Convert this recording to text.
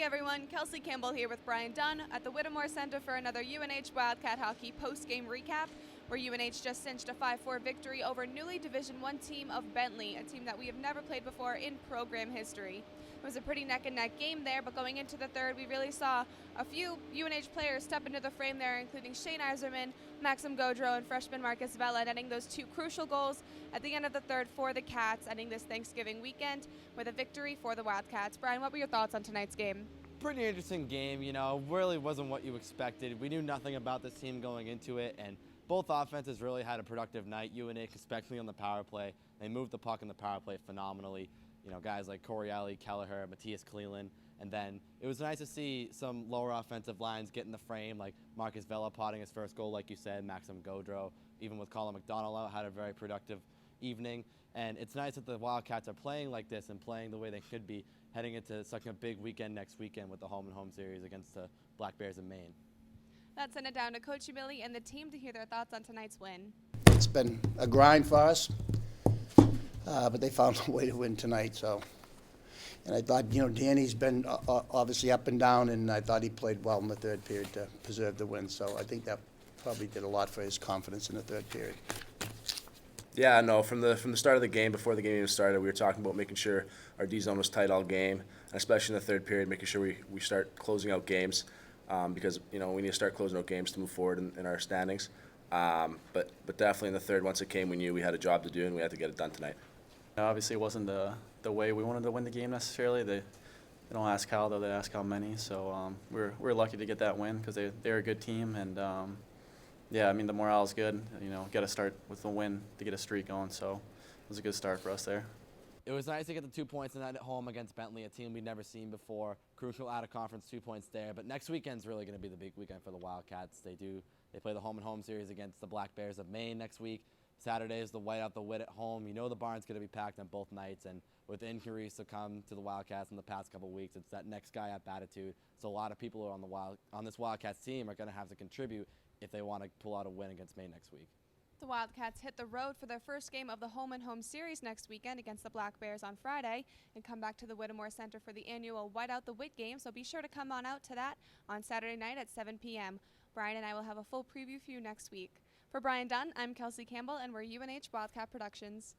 everyone, Kelsey Campbell here with Brian Dunn at the Whittemore Center for another UNH Wildcat Hockey post-game recap, where UNH just cinched a 5-4 victory over newly Division I team of Bentley, a team that we have never played before in program history. It was a pretty neck-and-neck game there, but going into the third, we really saw a few UNH players step into the frame there, including Shane Iserman, Maxim Gaudreau, and freshman Marcus Vela, netting those two crucial goals at the end of the third for the Cats, ending this Thanksgiving weekend with a victory for the Wildcats. Brian, what were your thoughts on tonight's game? Pretty interesting game, really wasn't what you expected. We knew nothing about this team going into it, and both offenses really had a productive night. UNH, especially on the power play, they moved the puck in the power play phenomenally. Guys like Corey Kelleher, Matthias Cleland, and then it was nice to see some lower offensive lines get in the frame, like Marcus Vela potting his first goal, like you said, Maxim Gaudreau, even with Colin McDonald out, had a very productive evening. And it's nice that the Wildcats are playing like this and playing the way they should be heading into such a big weekend next weekend with the home-and-home series against the Black Bears of Maine. Let's send it down to Coach Umili and the team to hear their thoughts on tonight's win. It's been a grind for us, but they found a way to win tonight. And I thought, Danny's been obviously up and down, and I thought he played well in the third period to preserve the win. So I think that probably did a lot for his confidence in the third period. Yeah, no, from the start of the game, before the game even started, we were talking about making sure our D-zone was tight all game, and especially in the third period, making sure we start closing out games because, we need to start closing out games to move forward in our standings. But definitely in the third, once it came, we knew we had a job to do, and we had to get it done tonight. Obviously, it wasn't the way we wanted to win the game necessarily. They don't ask how, though. They ask how many. So we're lucky to get that win because they're a good team. And, the morale is good. Got to start with the win to get a streak going. So it was a good start for us there. It was nice to get the 2 points tonight at home against Bentley, a team we'd never seen before. Crucial out-of-conference 2 points there. But next weekend's really going to be the big weekend for the Wildcats. They play the home-and-home series against the Black Bears of Maine next week. Saturday is the White Out the Wit at home. The barn's going to be packed on both nights, and with injuries to come to the Wildcats in the past couple of weeks, it's that next guy up attitude. So a lot of people who are on this Wildcats team are going to have to contribute if they want to pull out a win against Maine next week. The Wildcats hit the road for their first game of the home-and-home series next weekend against the Black Bears on Friday and come back to the Whittemore Center for the annual White Out the Wit game, so be sure to come on out to that on Saturday night at 7 p.m. Brian and I will have a full preview for you next week. For Brian Dunn, I'm Kelsey Campbell, and we're UNH Wildcat Productions.